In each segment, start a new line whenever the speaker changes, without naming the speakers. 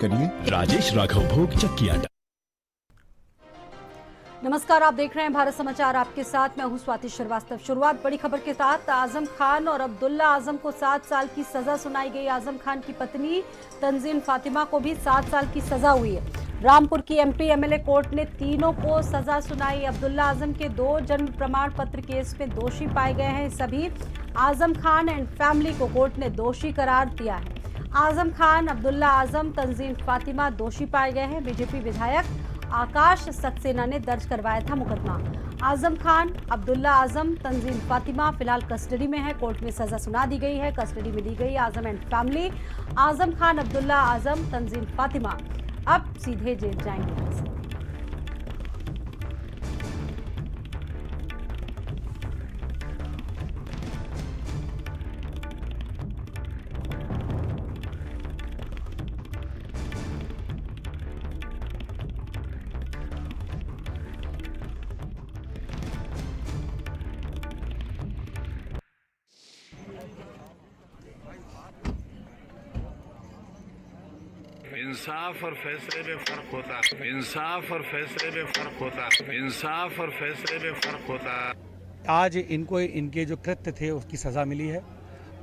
करिए
राजेश राघव भोग चक्की।
नमस्कार, आप देख रहे हैं भारत समाचार, आपके साथ मैं हूं स्वाति श्रीवास्तव। शुरुआत बड़ी खबर के साथ। आजम खान और अब्दुल्ला आजम को 7 साल की सजा सुनाई गई। आजम खान की पत्नी तंजीन फातिमा को भी 7 साल की सजा हुई है। रामपुर की एमपी एमएलए कोर्ट ने तीनों को सजा सुनाई। अब्दुल्ला आजम के 2 जन्म प्रमाण पत्र केस में दोषी पाए गए हैं सभी। आजम खान एंड फैमिली को कोर्ट ने दोषी करार दिया है। आजम खान, अब्दुल्ला आजम, तंजीन फातिमा दोषी पाए गए हैं। बीजेपी विधायक आकाश सक्सेना ने दर्ज करवाया था मुकदमा। आजम खान, अब्दुल्ला आजम, तंजीन फातिमा फिलहाल कस्टडी में है। कोर्ट में सजा सुना दी गई है। कस्टडी में ली गई आजम एंड फैमिली। आजम खान, अब्दुल्ला आजम, तंजीन फातिमा अब सीधे जेल जाएंगे।
इंसाफ और फैसले में फर्क होता है। इंसाफ और फैसले में फर्क होता है। इंसाफ और फैसले में फर्क होता है।
आज इनको इनके जो कृत्य थे उसकी सज़ा मिली है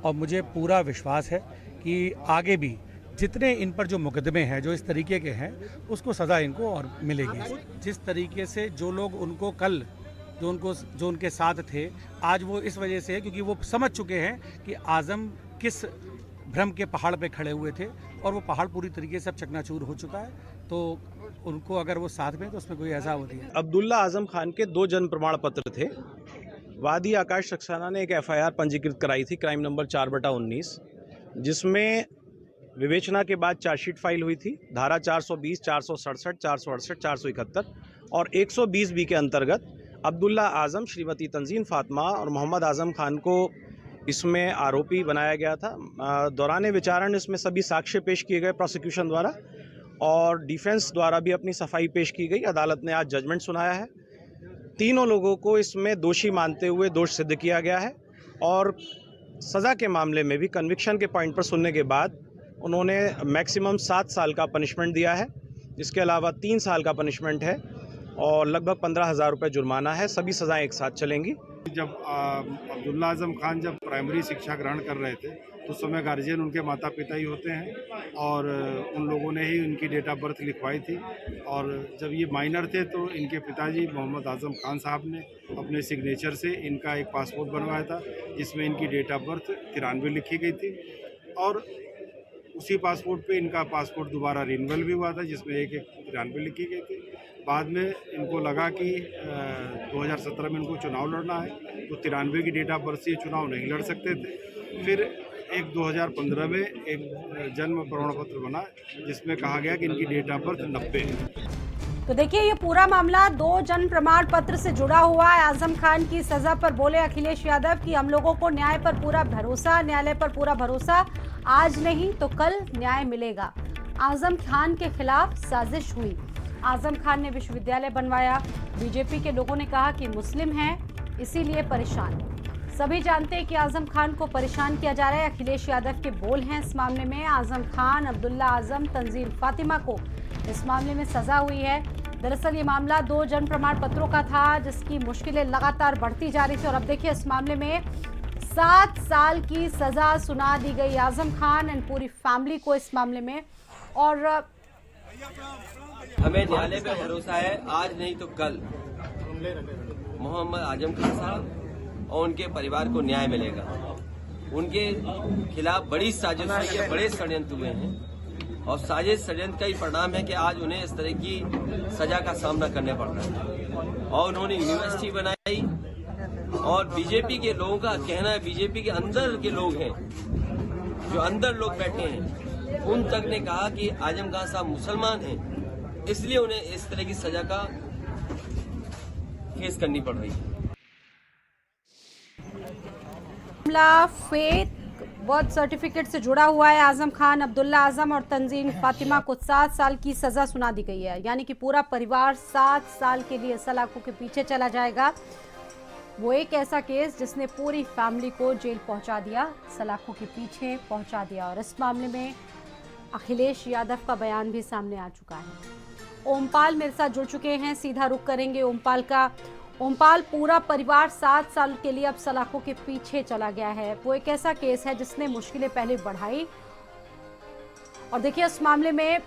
और मुझे पूरा विश्वास है कि आगे भी जितने इन पर जो मुकदमे हैं जो इस तरीके के हैं उसको सज़ा इनको और मिलेगी। जिस तरीके से जो लोग उनको कल जो उनके साथ थे, आज वो इस वजह से क्योंकि वो समझ चुके हैं कि आज़म किस भ्रम के पहाड़ पे खड़े हुए थे और वो पहाड़ पूरी तरीके से अब चकनाचूर हो चुका है। तो उनको अगर वो साथ में तो उसमें कोई ऐसा होती है।
अब्दुल्ला आजम खान के 2 जन्म प्रमाण पत्र थे। वादी आकाश सक्सेना ने एक एफआईआर पंजीकृत कराई थी, क्राइम नंबर 4/19, जिसमें विवेचना के बाद चार्जशीट फाइल हुई थी। धारा 420, 467, 468, 471 और 120 बी के अंतर्गत अब्दुल्ला आजम, श्रीमती तंजीन फातिमा और मोहम्मद आजम खान को इसमें आरोपी बनाया गया था। दौरान विचारण इसमें सभी साक्ष्य पेश किए गए प्रोसिक्यूशन द्वारा और डिफेंस द्वारा भी अपनी सफाई पेश की गई। अदालत ने आज जजमेंट सुनाया है। तीनों लोगों को इसमें दोषी मानते हुए दोष सिद्ध किया गया है और सज़ा के मामले में भी कन्विक्शन के पॉइंट पर सुनने के बाद उन्होंने मैक्सिमम 7 साल का पनिशमेंट दिया है। इसके अलावा 3 साल का पनिशमेंट है और लगभग 15,000 रुपये जुर्माना है। सभी सज़ाएँ एक साथ चलेंगी।
जब अब्दुल्ला आजम खान जब प्राइमरी शिक्षा ग्रहण कर रहे थे तो उस समय गार्जियन उनके माता पिता ही होते हैं और उन लोगों ने ही उनकी डेट ऑफ बर्थ लिखवाई थी। और जब ये माइनर थे तो इनके पिताजी मोहम्मद आजम खान साहब ने अपने सिग्नेचर से इनका एक पासपोर्ट बनवाया था जिसमें इनकी डेट ऑफ बर्थ 93 लिखी गई थी और उसी पासपोर्ट पे इनका पासपोर्ट दोबारा रिन्यूअल भी हुआ था जिसमें एक 93 लिखी गई थी। बाद में इनको लगा कि 2017 में इनको चुनाव लड़ना है तो 93 की डेट ऑफ बर्थ से चुनाव नहीं लड़ सकते थे। फिर एक 2015 में एक जन्म प्रमाण पत्र बना जिसमें कहा गया कि इनकी डेट ऑफ बर्थ 90 है।
तो देखिए, ये पूरा मामला 2 जन्म प्रमाण पत्र से जुड़ा हुआ है। आजम खान की सजा पर बोले अखिलेश यादव कि हम लोगों को न्याय पर पूरा भरोसा, न्यायालय पर पूरा भरोसा, आज नहीं तो कल न्याय मिलेगा। आजम खान के खिलाफ साजिश हुई। आजम खान ने विश्वविद्यालय बनवाया। बीजेपी के लोगों ने कहा कि मुस्लिम हैं इसीलिए परेशान। सभी जानते हैं कि आजम खान को परेशान किया जा रहा है। अखिलेश यादव के बोल हैं इस मामले में। आजम खान, अब्दुल्ला आजम, तंजीन फातिमा को इस मामले में सजा हुई है। दरअसल ये मामला 2 जन्म प्रमाण पत्रों का था जिसकी मुश्किलें लगातार बढ़ती जा रही थी और अब देखिए इस मामले में 7 साल की सजा सुना दी गई आजम खान एंड पूरी फैमिली को इस मामले में। और
हमें न्यायालय पे भरोसा है, आज नहीं तो कल मोहम्मद आजम खान साहब और उनके परिवार को न्याय मिलेगा। उनके खिलाफ बड़ी साजिश हुई है, बड़े षड्यंत्र हुए हैं और साजिश षड्यंत्र का ही परिणाम है कि आज उन्हें इस तरह की सजा का सामना करने पड़ रहा है। और उन्होंने यूनिवर्सिटी बनाई और बीजेपी के लोगों का कहना है, बीजेपी के अंदर के लोग हैं जो अंदर लोग बैठे हैं, उन तक ने कहा कि आजम खान साहब मुसलमान हैं इसलिए उन्हें इस तरह की सजा का फेस करनी पड़ रही है।
मामला फेक बर्थ सर्टिफिकेट से जुड़ा हुआ है। आजम खान, अब्दुल्ला आजम और तंजीन फातिमा को 7 साल की सजा सुना दी गई है। यानी कि पूरा परिवार 7 साल के लिए सलाखों के पीछे चला जाएगा। वो एक ऐसा केस जिसने पूरी फैमिली को जेल पहुंचा दिया, सलाखों के पीछे पहुंचा दिया। और इस मामले में अखिलेश यादव का बयान भी सामने आ चुका है। ओमपाल मेरे साथ जुड़ चुके हैं, सीधा रुख करेंगे ओमपाल का। ओमपाल, पूरा परिवार 7 साल के लिए अब सलाखों के पीछे चला गया है। वो एक ऐसा केस है जिसने मुश्किलें पहले बढ़ाई और देखिए इस मामले में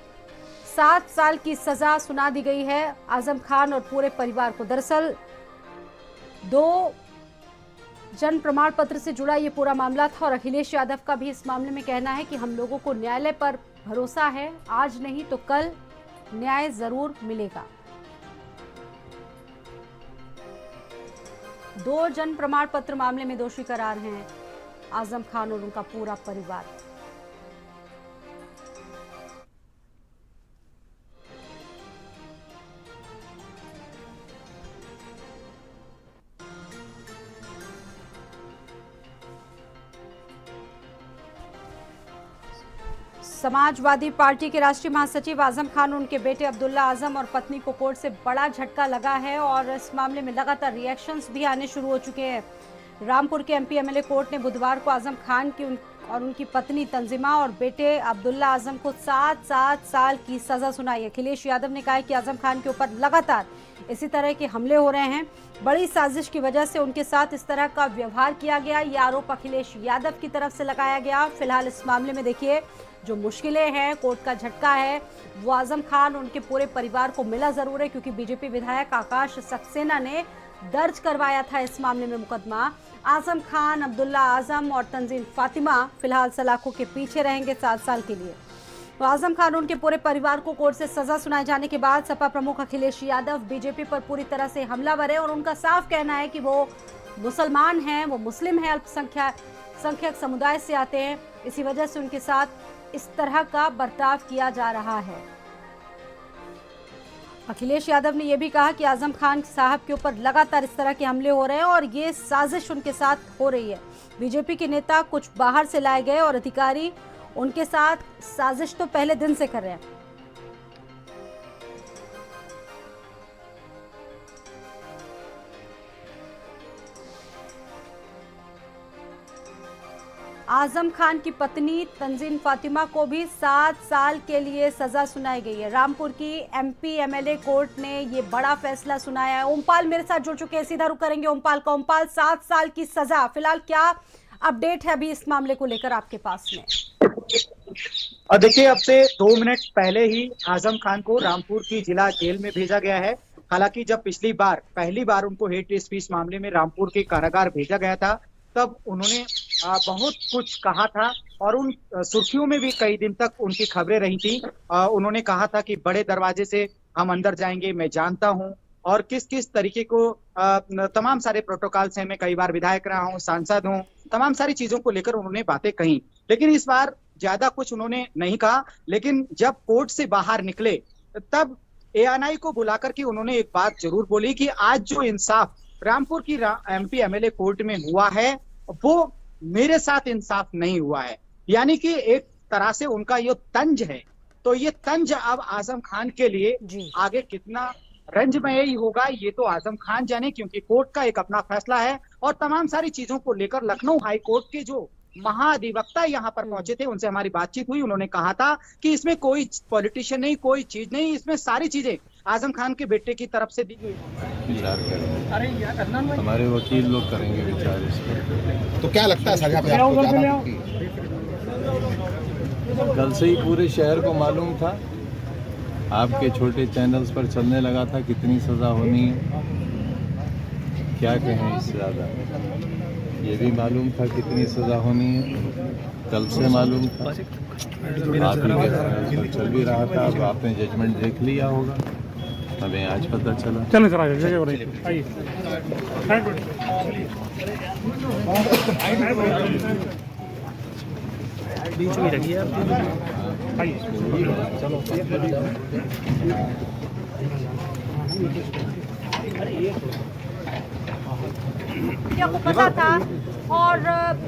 7 साल की सजा सुना दी गई है आजम खान और पूरे परिवार को। दरअसल 2 जन्म प्रमाण पत्र से जुड़ा ये पूरा मामला था और अखिलेश यादव का भी इस मामले में कहना है कि हम लोगों को न्यायालय पर भरोसा है, आज नहीं तो कल न्याय जरूर मिलेगा। 2 जन्म प्रमाण पत्र मामले में दोषी करार हैं आजम खान और उनका पूरा परिवार। समाजवादी पार्टी के राष्ट्रीय महासचिव आजम खान, उनके बेटे अब्दुल्ला आजम और पत्नी को कोर्ट से बड़ा झटका लगा है और इस मामले में लगातार रिएक्शंस भी आने शुरू हो चुके हैं। रामपुर के एमपी एमएलए कोर्ट ने बुधवार को आजम खान की और उनकी पत्नी तंजिमा और बेटे अब्दुल्ला आजम को 7 साल की सजा सुनाई। अखिलेश यादव ने कहा है कि आजम खान के ऊपर लगातार इसी तरह के हमले हो रहे हैं, बड़ी साजिश की वजह से उनके साथ इस तरह का व्यवहार किया गया। ये आरोप अखिलेश यादव की तरफ से लगाया गया। फिलहाल इस मामले में देखिए जो मुश्किलें हैं, कोर्ट का झटका है, वो आजम खान उनके पूरे परिवार को मिला जरूर है, क्योंकि बीजेपी विधायक आकाश सक्सेना ने दर्ज करवाया था इस मामले में मुकदमा। आजम खान, अब्दुल्ला आजम और तंजीन फातिमा फिलहाल सलाखों के पीछे रहेंगे 7 साल के लिए। तो आजम खान उनके पूरे परिवार को कोर्ट से सजा सुनाए जाने के बाद सपा प्रमुख अखिलेश यादव बीजेपी पर पूरी तरह से हमलावर है और उनका साफ कहना है कि वो मुसलमान हैं, वो मुस्लिम हैं, अल्पसंख्यक समुदाय से आते हैं, इसी वजह से उनके साथ इस तरह का बर्ताव किया जा रहा है। अखिलेश यादव ने यह भी कहा कि आजम खान साहब के ऊपर लगातार इस तरह के हमले हो रहे हैं और ये साजिश उनके साथ हो रही है। बीजेपी के नेता कुछ बाहर से लाए गए और अधिकारी उनके साथ साजिश तो पहले दिन से कर रहे हैं। आजम खान की पत्नी तंजीन फातिमा को भी 7 साल के लिए सजा सुनाई गई है। रामपुर की एमपी एमएलए कोर्ट ने ये बड़ा फैसला सुनाया है। ओमपाल मेरे साथ जुड़ चुके हैं, सीधा रुख करेंगे ओमपाल का। ओमपाल, 7 साल की सजा, फिलहाल क्या अपडेट है अभी इस मामले को लेकर आपके पास में?
और देखिए, अब से 2 मिनट पहले ही आजम खान को रामपुर की जिला जेल में भेजा गया है। हालांकि जब पहली बार उनको हेट स्पीच मामले में रामपुर के कारागार भेजा गया था, तब उन्होंने बहुत कुछ कहा था और उन सुर्खियों में भी कई दिन तक उनकी खबरें रही थी। उन्होंने कहा था कि बड़े दरवाजे से हम अंदर जाएंगे, मैं जानता हूं, और किस किस तरीके को तमाम सारे प्रोटोकॉल से मैं कई बार विधायक रहा हूं, सांसद हूं, तमाम सारी चीजों को लेकर उन्होंने बातें कही। लेकिन इस बार ज्यादा कुछ उन्होंने नहीं कहा। लेकिन जब कोर्ट से बाहर निकले तब एएनआई को बुलाकर के उन्होंने एक बात जरूर बोली कि आज जो इंसाफ रामपुर की एमपी एमएलए कोर्ट में हुआ है, वो मेरे साथ इंसाफ नहीं हुआ है। यानी कि एक तरह से उनका ये तंज है। तो ये तंज अब आजम खान के लिए आगे कितना रंजमय होगा, ये तो आजम खान जाने, क्योंकि कोर्ट का एक अपना फैसला है। और तमाम सारी चीजों को लेकर लखनऊ हाई कोर्ट के जो महाधिवक्ता यहाँ पर पहुंचे थे, उनसे हमारी बातचीत हुई। उन्होंने कहा था कि इसमें कोई पॉलिटिशियन नहीं, कोई चीज नहीं, इसमें सारी चीजें आजम खान के बेटे की तरफ से दी गई।
विचार करेंगे, हमारे वकील लोग करेंगे विचार इस पर।
तो क्या लगता है सजा पे आपको ज्यादा होगी?
कल से ही पूरे शहर को मालूम था, आपके छोटे चैनल्स पर चलने लगा था कितनी सजा होनी है। क्या कहें इससे ज़्यादा, ये भी मालूम था कितनी सजा होनी है, कल से मालूम था। आप ही के चल भी रहा था, अब आपने जजमेंट देख लिया होगा, हमें आज पता चला।
चलो सर आइए। बीच में रखिए आइए।
आपको पता था और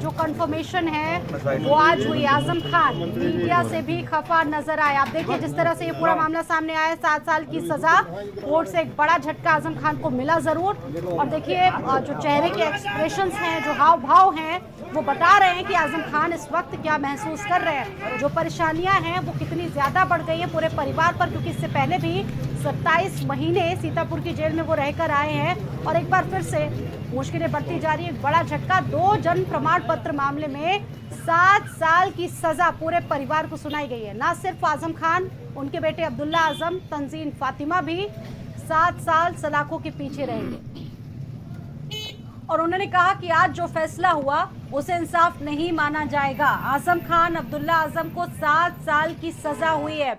जो कंफर्मेशन है वो आज हुई। आजम खान मीडिया से भी खफा नजर आया। आप देखिए जिस तरह से ये पूरा मामला सामने आया, 7 साल की सजा, कोर्ट से एक बड़ा झटका आजम खान को मिला जरूर। और देखिए जो चेहरे के एक्सप्रेशंस हैं, जो हाव भाव हैं, वो बता रहे हैं कि आजम खान इस वक्त क्या महसूस कर रहे हैं, जो परेशानियां हैं वो कितनी ज्यादा बढ़ गई है पूरे परिवार पर, क्योंकि इससे पहले भी 27 महीने सीतापुर की जेल में वो रहकर आए हैं और एक बार फिर से मुश्किलें बढ़ती जा रही है। एक बड़ा झटका, 2 जन्म प्रमाण पत्र मामले में 7 साल की सजा पूरे परिवार को सुनाई गई है। ना सिर्फ आजम खान, उनके बेटे अब्दुल्ला आजम, तंजीन फातिमा भी 7 साल सलाखों के पीछे रहेंगे। और उन्होंने कहा कि आज जो फैसला हुआ उसे इंसाफ नहीं माना जाएगा। आजम खान, अब्दुल्ला आजम को 7 साल की सजा हुई है।